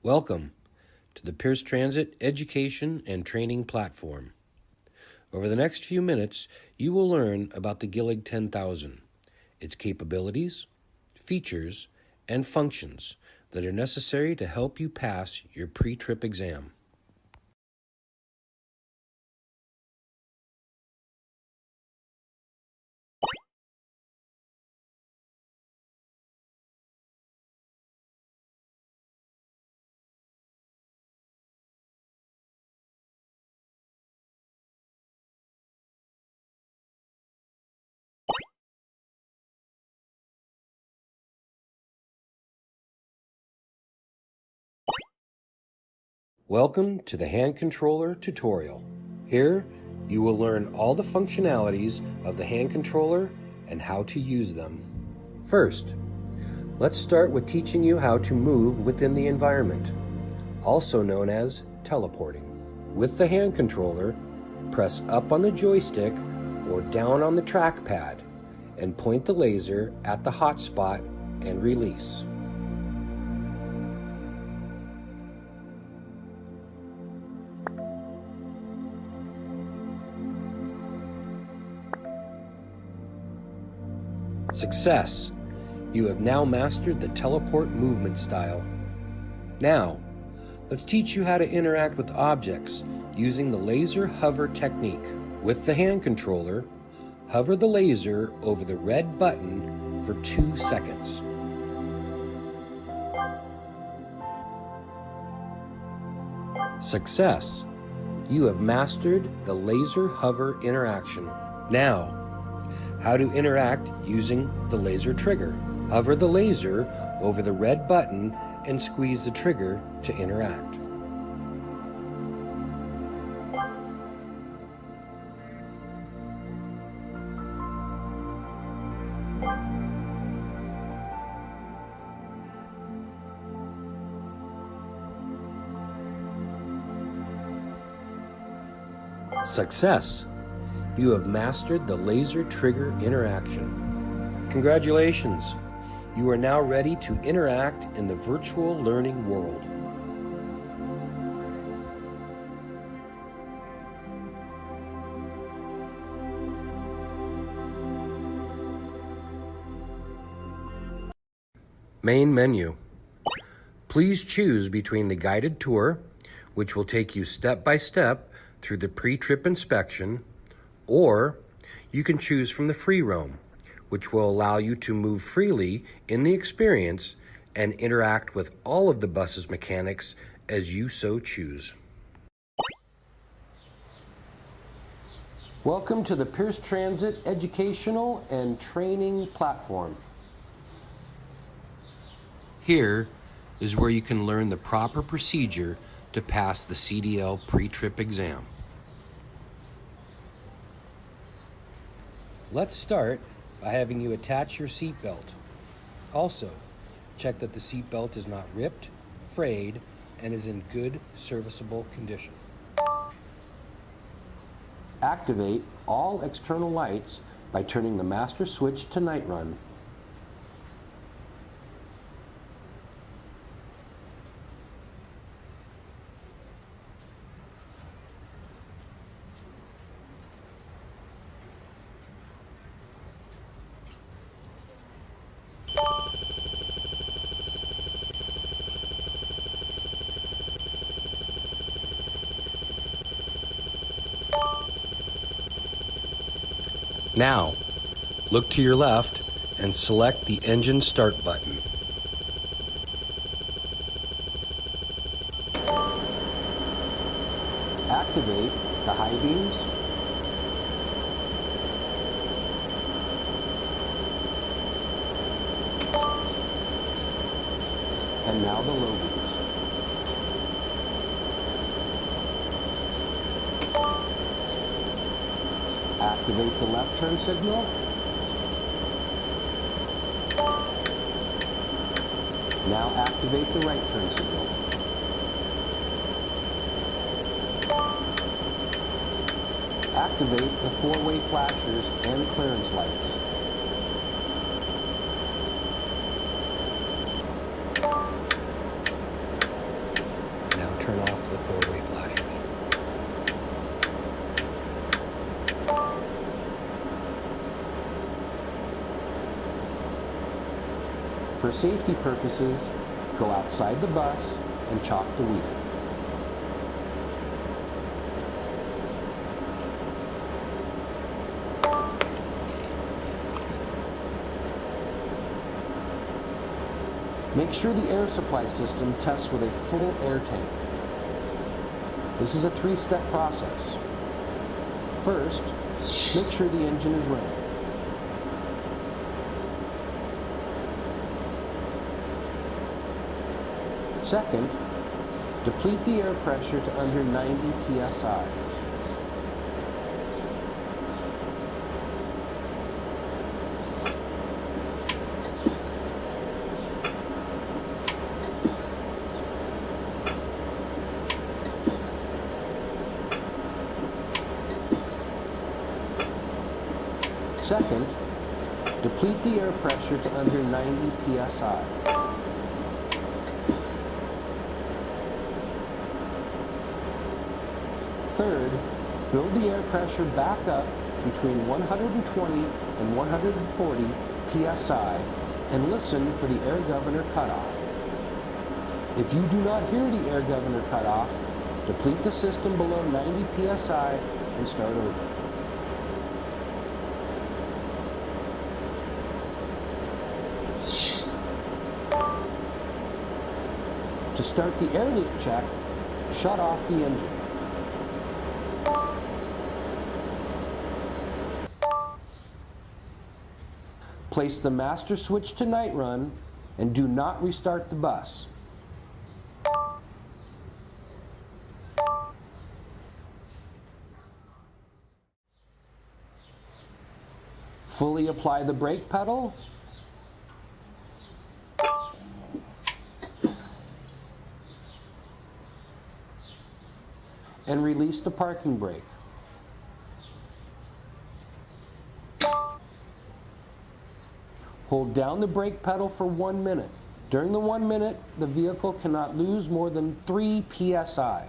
Welcome to the Pierce Transit Education and Training Platform. Over the next few minutes, you will learn about the Gillig 10,000, its capabilities, features, and functions that are necessary to help you pass your pre-trip exam. Welcome to the hand controller tutorial. Here, you will learn all the functionalities of the hand controller and how to use them. First, let's start with teaching you how to move within the environment, also known as teleporting. With the hand controller, press up on the joystick or down on the trackpad and point the laser at the hotspot and release. Success! You have now mastered the teleport movement style. Now, let's teach you how to interact with objects using the laser hover technique. With the hand controller, hover the laser over the red button for 2 seconds. Success! You have mastered the laser hover interaction. Now, how to interact using the laser trigger. Hover the laser over the red button and squeeze the trigger to interact. Success! You have mastered the laser trigger interaction. Congratulations! You are now ready to interact in the virtual learning world. Main menu. Please choose between the guided tour, which will take you step by step through the pre-trip inspection, or you can choose from the free roam, which will allow you to move freely in the experience and interact with all of the bus's mechanics as you so choose. Welcome to the Pierce Transit Educational and Training Platform. Here is where you can learn the proper procedure to pass the CDL pre-trip exam. Let's start by having you attach your seatbelt. Also, check that the seatbelt is not ripped, frayed, and is in good serviceable condition. Activate all external lights by turning the master switch to night run. Now, look to your left and select the engine start button. Activate the high beams. And now the low beams. Activate the left turn signal. Now activate the right turn signal. Activate the four-way flashers and clearance lights. For safety purposes, go outside the bus and chalk the wheel. Make sure the air supply system tests with a full air tank. This is a 3-step process. First, make sure the engine is running. Second, deplete the air pressure to under 90 psi. Second, deplete the air pressure to under 90 psi. Third, build the air pressure back up between 120 and 140 psi and listen for the air governor cutoff. If you do not hear the air governor cutoff, deplete the system below 90 psi and start over. To start the air leak check, shut off the engine. Place the master switch to night run and do not restart the bus. Fully apply the brake pedal and release the parking brake. Hold down the brake pedal for 1 minute. During the 1 minute, the vehicle cannot lose more than 3 psi.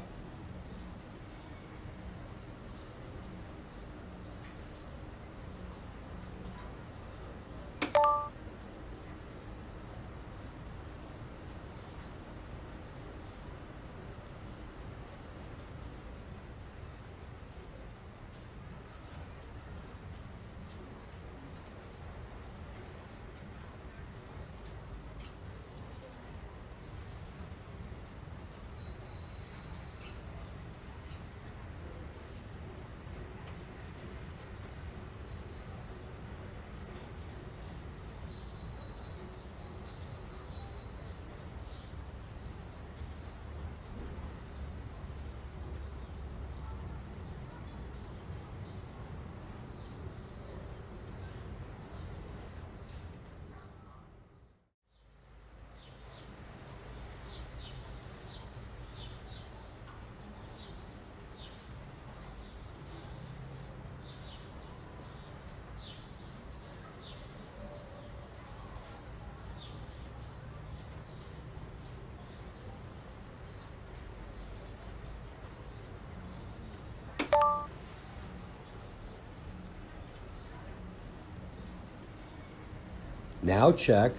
Now check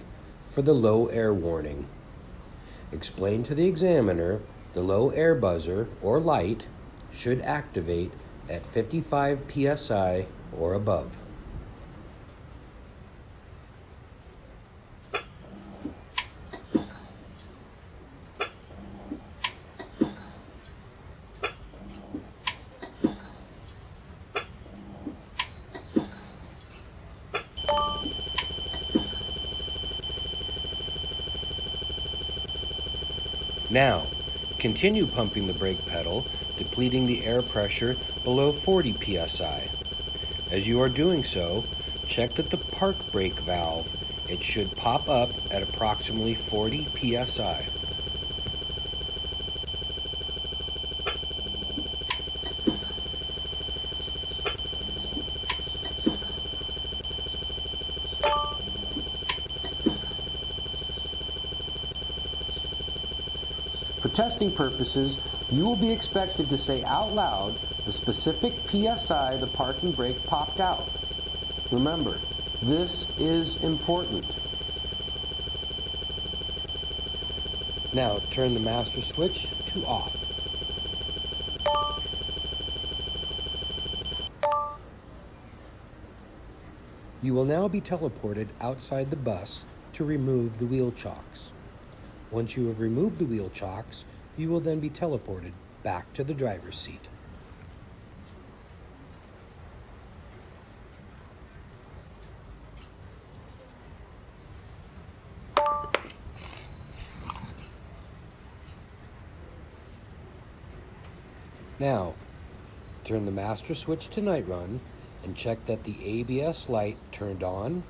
for the low air warning. Explain to the examiner the low air buzzer or light should activate at 55 psi or above. Now, continue pumping the brake pedal, depleting the air pressure below 40 psi. As you are doing so, check that the park brake valve, it should pop up at approximately 40 psi. For testing purposes, you will be expected to say out loud the specific PSI the parking brake popped out. Remember, this is important. Now turn the master switch to off. You will now be teleported outside the bus to remove the wheel chocks. Once you have removed the wheel chocks, you will then be teleported back to the driver's seat. Now, turn the master switch to night run and check that the ABS light turned on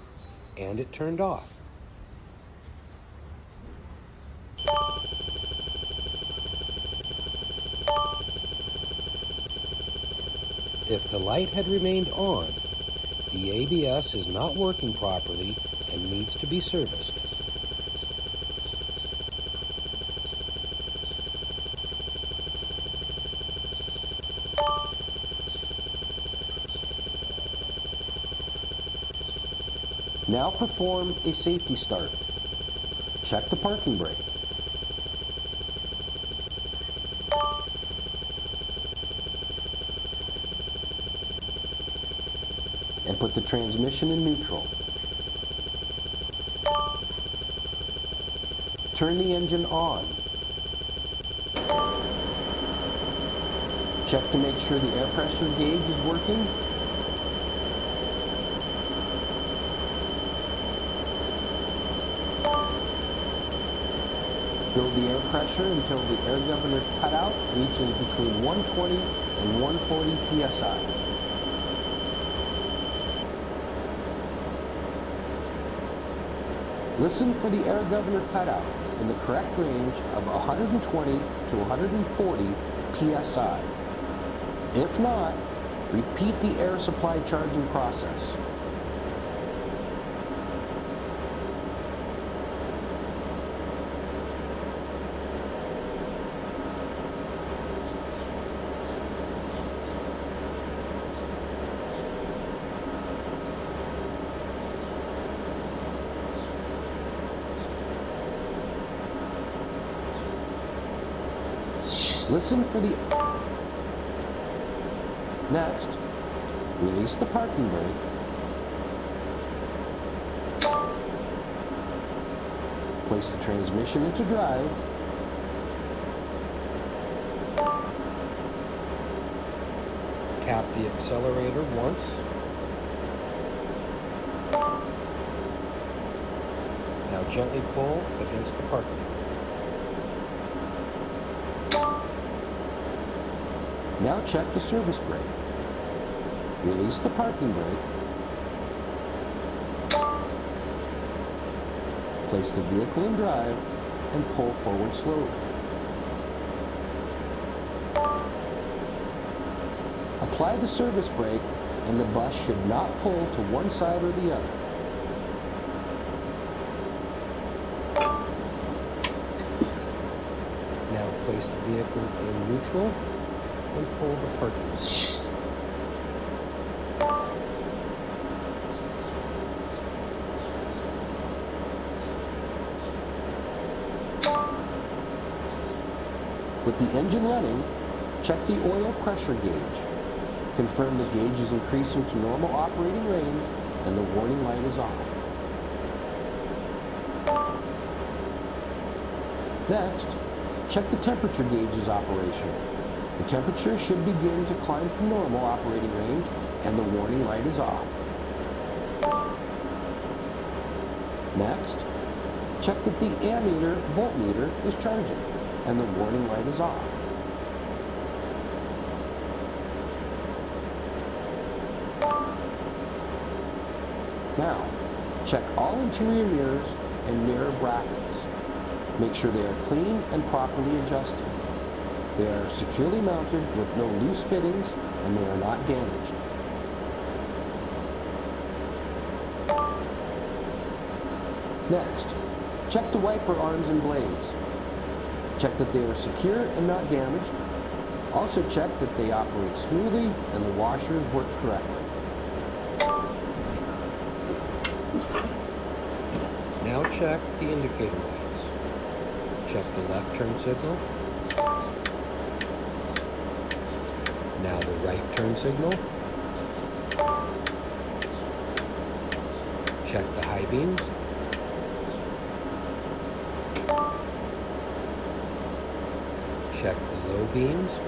and it turned off. If the light had remained on, the ABS is not working properly and needs to be serviced. Now perform a safety start. Check the parking brake. And put the transmission in neutral. Turn the engine on. Check to make sure the air pressure gauge is working. Build the air pressure until the air governor cutout reaches between 120 and 140 psi. Listen for the air governor cutout in the correct range of 120 to 140 psi. If not, repeat the air supply charging process. Listen for the... Next, release the parking brake. Place the transmission into drive. Tap the accelerator once. Now gently pull against the parking brake. Now check the service brake. Release the parking brake. Place the vehicle in drive and pull forward slowly. Apply the service brake and the bus should not pull to one side or the other. Now place the vehicle in neutral and pull the parking brake. With the engine running, check the oil pressure gauge. Confirm the gauge is increasing to normal operating range and the warning light is off. Next, check the temperature gauge's operation. The temperature should begin to climb to normal operating range and the warning light is off. Next, check that the ammeter voltmeter is charging and the warning light is off. Now, check all interior mirrors and mirror brackets. Make sure they are clean and properly adjusted. They are securely mounted with no loose fittings and they are not damaged. Next, check the wiper arms and blades. Check that they are secure and not damaged. Also check that they operate smoothly and the washers work correctly. Now check the indicator lights. Check the left turn signal. Now the right turn signal. Check the high beams. Check the low beams.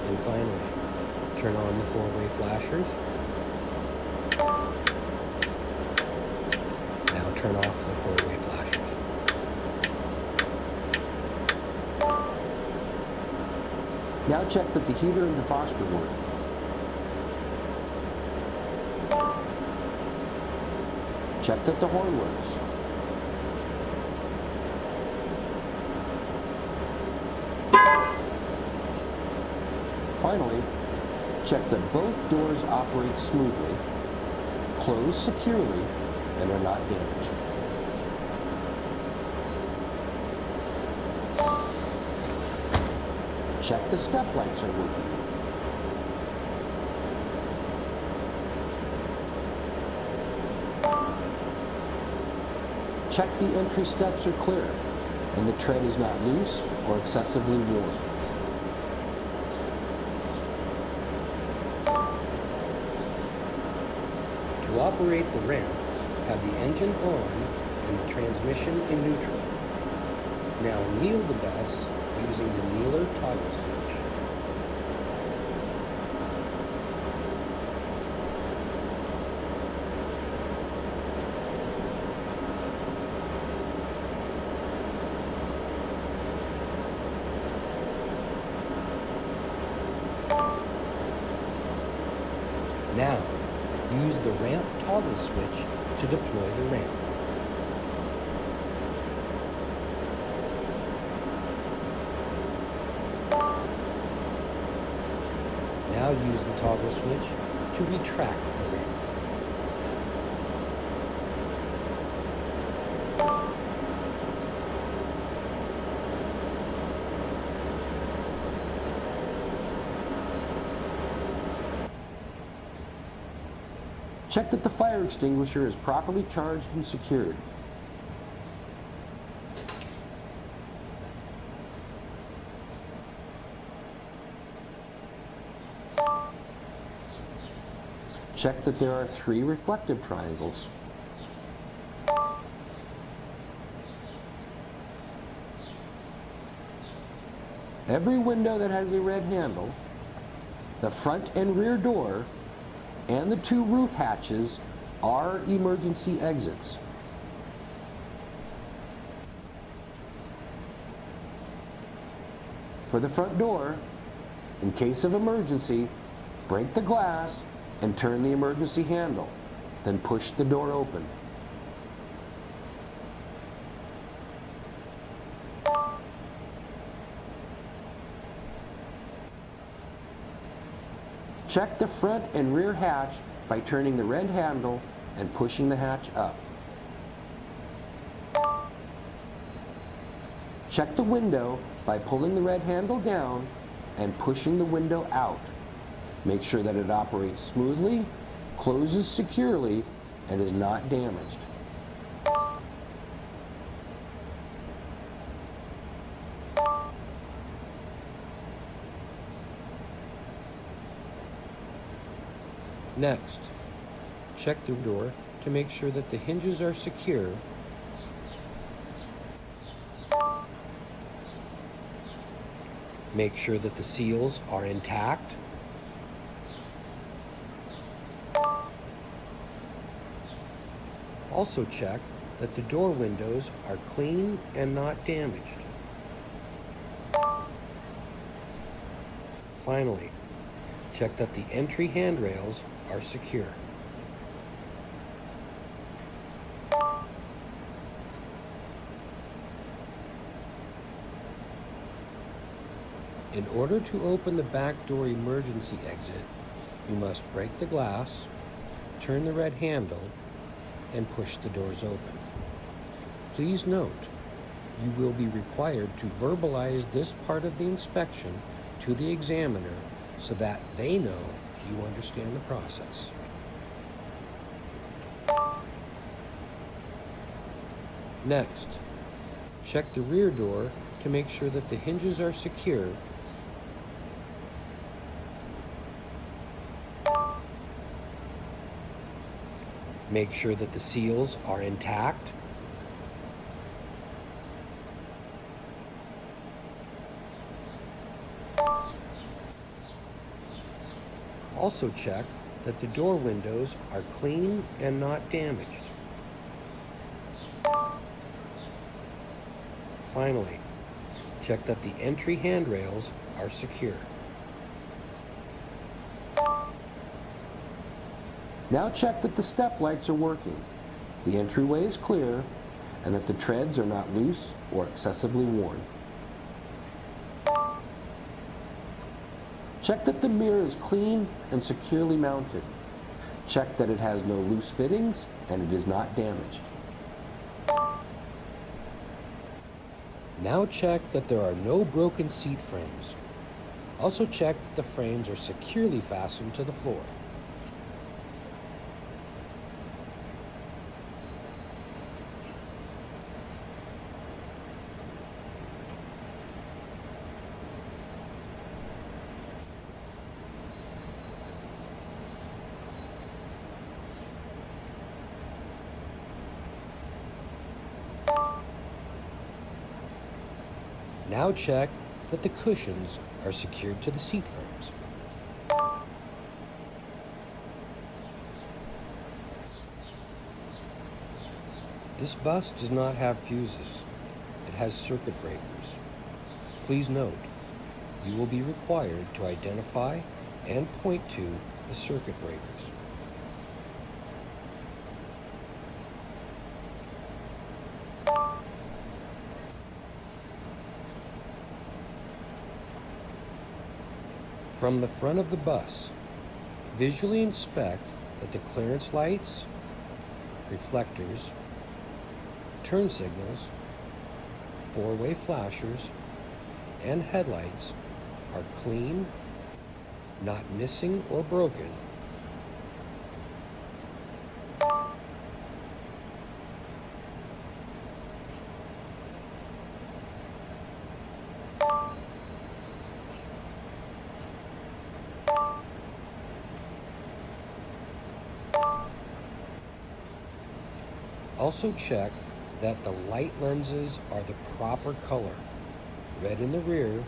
And finally, turn on the four-way flashers. Now turn off the four-way flashers. Now check that the heater and defroster work. Check that the horn works. Finally, check that both doors operate smoothly, close securely, and are not damaged. Check the step lights are working. Check the entry steps are clear and the tread is not loose or excessively worn. To operate the ramp, have the engine on and the transmission in neutral. Now kneel the bus using the kneeler toggle switch. Now, use the ramp toggle switch to deploy the ramp. Now use the toggle switch to retract the ramp. Check that the fire extinguisher is properly charged and secured. Check that there are 3 reflective triangles. Every window that has a red handle, the front and rear door, and the 2 roof hatches are emergency exits. For the front door, in case of emergency, break the glass and turn the emergency handle, then push the door open. Check the front and rear hatch by turning the red handle and pushing the hatch up. Check the window by pulling the red handle down and pushing the window out. Make sure that it operates smoothly, closes securely, and is not damaged. Next, check the door to make sure that the hinges are secure. Make sure that the seals are intact. Also check that the door windows are clean and not damaged. Finally, check that the entry handrails are secure. In order to open the back door emergency exit, you must break the glass, turn the red handle, and push the doors open. Please note, you will be required to verbalize this part of the inspection to the examiner so that they know you understand the process. Next, check the rear door to make sure that the hinges are secure. Make sure that the seals are intact. Also check that the door windows are clean and not damaged. Finally, check that the entry handrails are secure. Now check that the step lights are working, the entryway is clear, and that the treads are not loose or excessively worn. Check that the mirror is clean and securely mounted. Check that it has no loose fittings and it is not damaged. Now check that there are no broken seat frames. Also check that the frames are securely fastened to the floor. Now check that the cushions are secured to the seat frames. This bus does not have fuses. It has circuit breakers. Please note, you will be required to identify and point to the circuit breakers. From the front of the bus, visually inspect that the clearance lights, reflectors, turn signals, four-way flashers, and headlights are clean, not missing or broken. Also check that the light lenses are the proper color, red in the rear,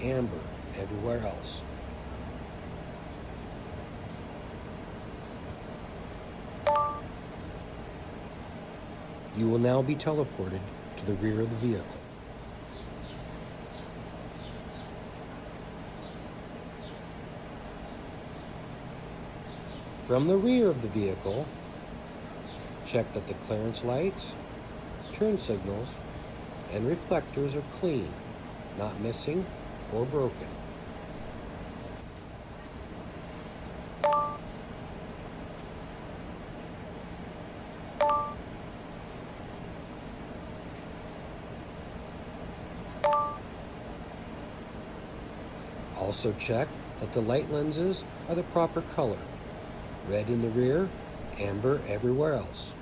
amber everywhere else. You will now be teleported to the rear of the vehicle. From the rear of the vehicle, check that the clearance lights, turn signals, and reflectors are clean, not missing or broken. Also check that the light lenses are the proper color, red in the rear, amber everywhere else.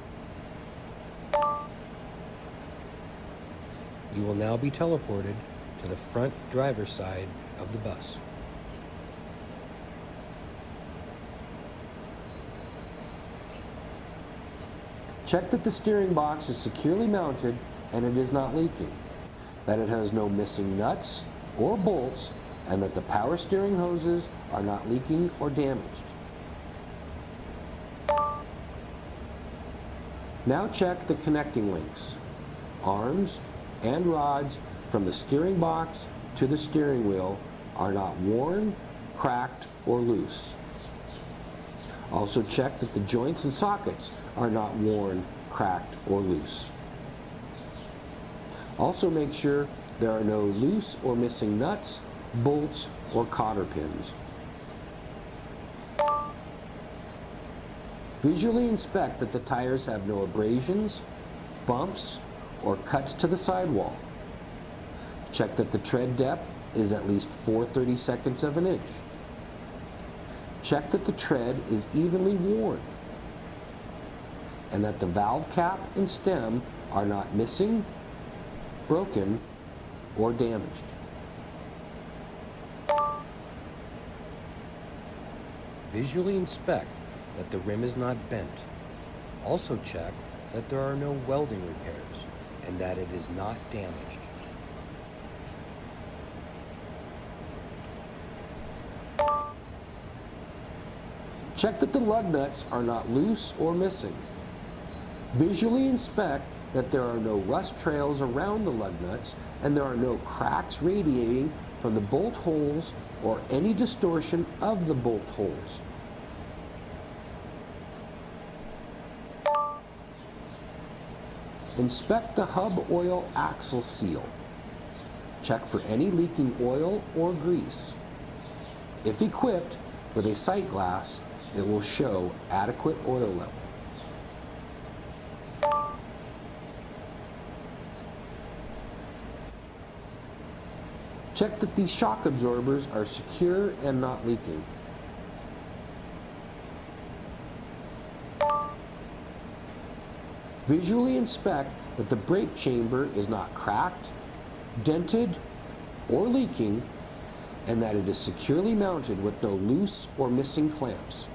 You will now be teleported to the front driver's side of the bus. Check that the steering box is securely mounted and it is not leaking, that it has no missing nuts or bolts, and that the power steering hoses are not leaking or damaged. Now check the connecting links, arms, and rods from the steering box to the steering wheel are not worn, cracked, or loose. Also check that the joints and sockets are not worn, cracked, or loose. Also make sure there are no loose or missing nuts, bolts, or cotter pins. Visually inspect that the tires have no abrasions, bumps, or cuts to the sidewall. Check that the tread depth is at least 4/32 of an inch. Check that the tread is evenly worn. and that the valve cap and stem are not missing, broken, or damaged. Visually inspect that the rim is not bent. Also check that there are no welding repairs and that it is not damaged. Check that the lug nuts are not loose or missing. Visually inspect that there are no rust trails around the lug nuts and there are no cracks radiating from the bolt holes or any distortion of the bolt holes. Inspect the hub oil axle seal. Check for any leaking oil or grease. If equipped with a sight glass, it will show adequate oil level. Check that these shock absorbers are secure and not leaking. Visually inspect that the brake chamber is not cracked, dented, or leaking, and that it is securely mounted with no loose or missing clamps.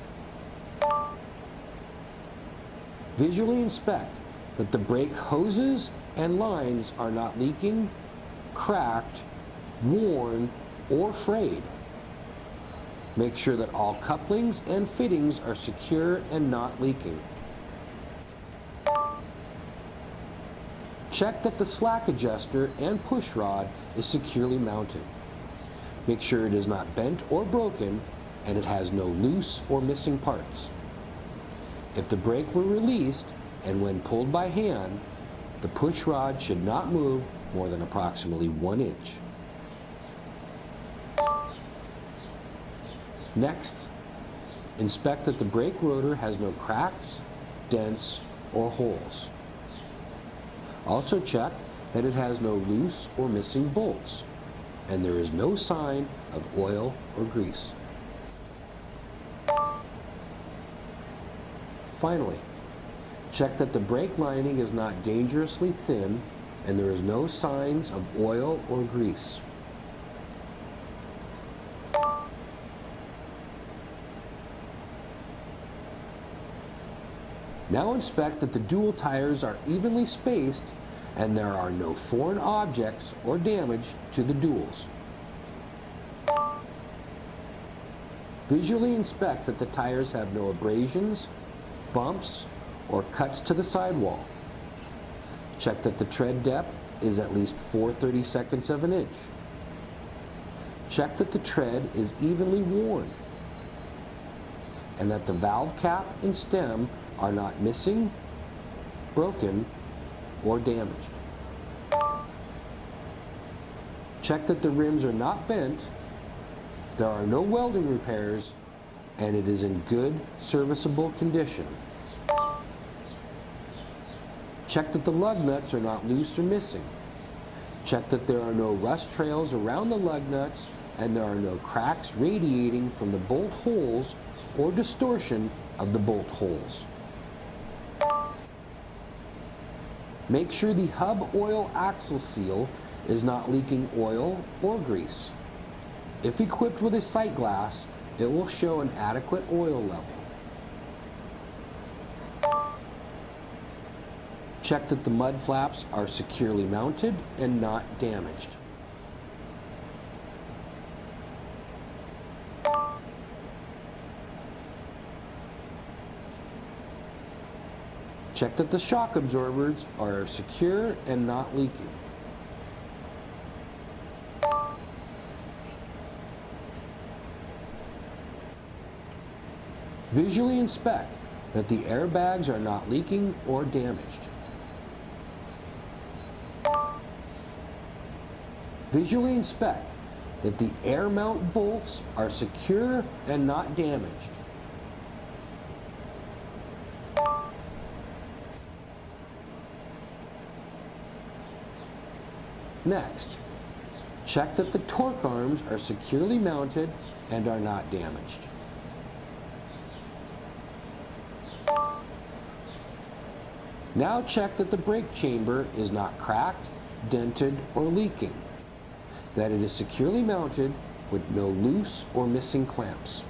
Visually inspect that the brake hoses and lines are not leaking, cracked, worn, or frayed. Make sure that all couplings and fittings are secure and not leaking. Check that the slack adjuster and push rod is securely mounted. Make sure it is not bent or broken and it has no loose or missing parts. If the brake were released and when pulled by hand, the push rod should not move more than approximately 1 inch. Next, inspect that the brake rotor has no cracks, dents, or holes. Also check that it has no loose or missing bolts, and there is no sign of oil or grease. Finally, check that the brake lining is not dangerously thin and there is no signs of oil or grease. Now inspect that the dual tires are evenly spaced and there are no foreign objects or damage to the duals. Visually inspect that the tires have no abrasions, bumps, or cuts to the sidewall. Check that the tread depth is at least 4/32 of an inch. Check that the tread is evenly worn and that the valve cap and stem are not missing, broken, or damaged. Check that the rims are not bent, there are no welding repairs, and it is in good serviceable condition. Check that the lug nuts are not loose or missing. Check that there are no rust trails around the lug nuts and there are no cracks radiating from the bolt holes or distortion of the bolt holes. Make sure the hub oil axle seal is not leaking oil or grease. If equipped with a sight glass, it will show an adequate oil level. Check that the mud flaps are securely mounted and not damaged. Check that the shock absorbers are secure and not leaking. Visually inspect that the airbags are not leaking or damaged. Visually inspect that the air mount bolts are secure and not damaged. Next, check that the torque arms are securely mounted and are not damaged. Now check that the brake chamber is not cracked, dented, or leaking, that it is securely mounted with no loose or missing clamps.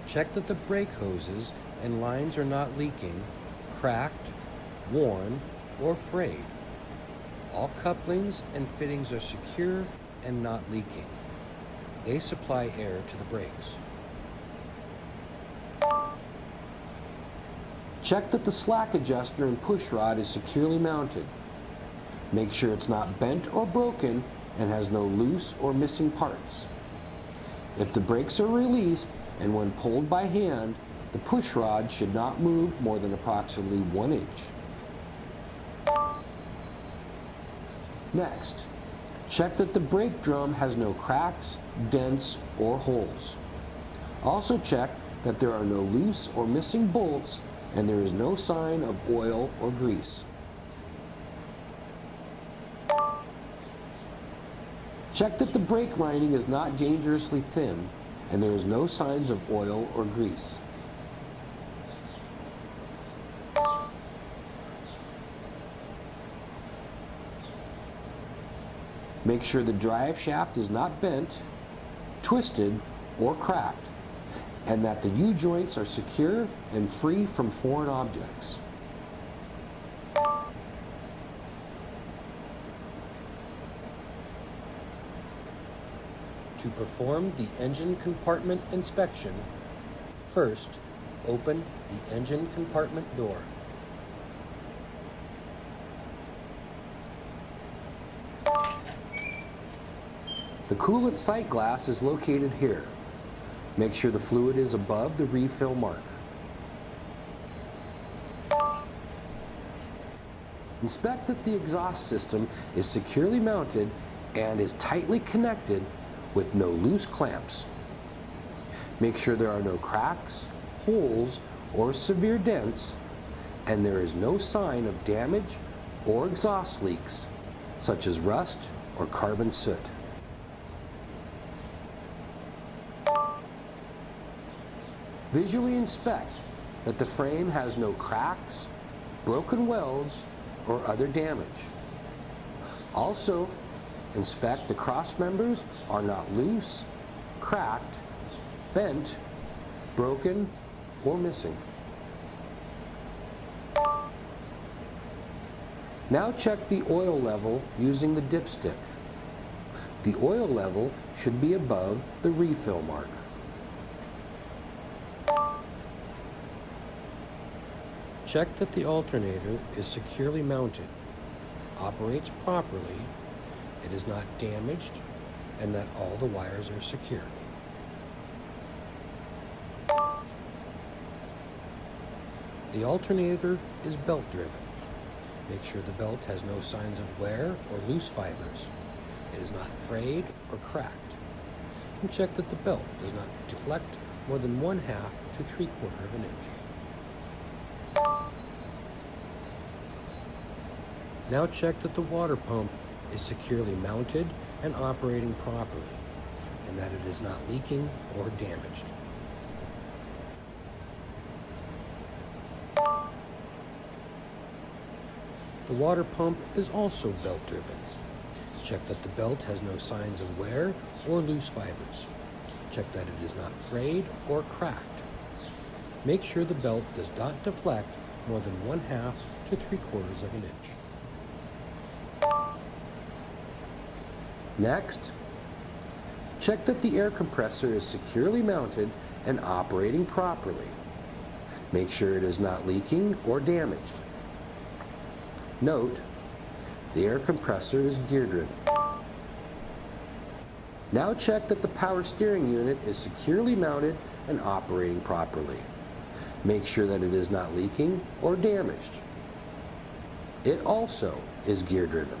Check that the brake hoses and lines are not leaking, cracked, worn, or frayed. All couplings and fittings are secure and not leaking. They supply air to the brakes. Check that the slack adjuster and push rod is securely mounted. Make sure it's not bent or broken and has no loose or missing parts. If the brakes are released and when pulled by hand, the push rod should not move more than approximately 1 inch. Next, check that the brake drum has no cracks, dents, or holes. Also check that there are no loose or missing bolts and there is no sign of oil or grease. Check that the brake lining is not dangerously thin and there is no signs of oil or grease. Make sure the drive shaft is not bent, twisted, or cracked, and that the U-joints are secure and free from foreign objects. To perform the engine compartment inspection, first open the engine compartment door. The coolant sight glass is located here. Make sure the fluid is above the refill mark. Inspect that the exhaust system is securely mounted and is tightly connected with no loose clamps. Make sure there are no cracks, holes, or severe dents, and there is no sign of damage or exhaust leaks, such as rust or carbon soot. Visually inspect that the frame has no cracks, broken welds, or other damage. Also, inspect the cross members are not loose, cracked, bent, broken, or missing. Now check the oil level using the dipstick. The oil level should be above the refill mark. Check that the alternator is securely mounted, operates properly, it is not damaged, and that all the wires are secure. The alternator is belt driven. Make sure the belt has no signs of wear or loose fibers. It is not frayed or cracked. And check that the belt does not deflect more than 1/2 to 3/4 of an inch. Now check that the water pump is securely mounted and operating properly, and that it is not leaking or damaged. The water pump is also belt driven. Check that the belt has no signs of wear or loose fibers. Check that it is not frayed or cracked. Make sure the belt does not deflect more than 1/2 to 3/4 of an inch. Next, check that the air compressor is securely mounted and operating properly. Make sure it is not leaking or damaged. Note, the air compressor is gear driven. Now check that the power steering unit is securely mounted and operating properly. Make sure that it is not leaking or damaged. It also is gear driven.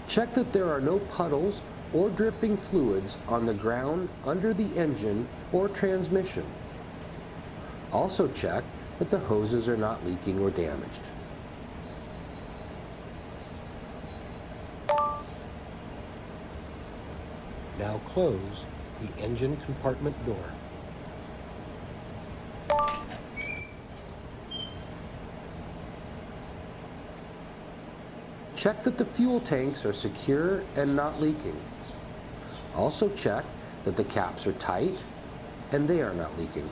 Check that there are no puddles or dripping fluids on the ground under the engine or transmission. Also check that the hoses are not leaking or damaged. Now close the engine compartment door. Check that the fuel tanks are secure and not leaking. Also check that the caps are tight and they are not leaking.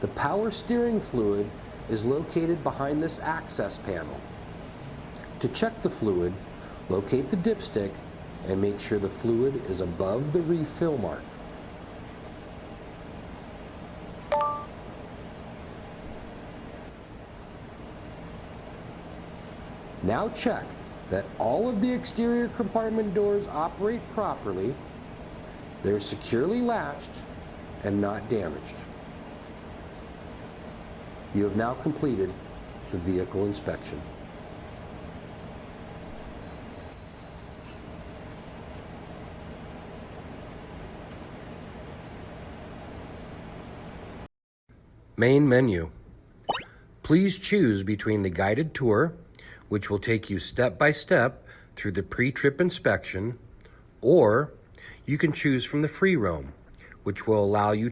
The power steering fluid is located behind this access panel. To check the fluid, locate the dipstick and make sure the fluid is above the refill mark. Now check that all of the exterior compartment doors operate properly, they're securely latched, and not damaged. You have now completed the vehicle inspection. Main menu. Please choose between the guided tour, which will take you step by step through the pre-trip inspection, or you can choose from the free roam, which will allow you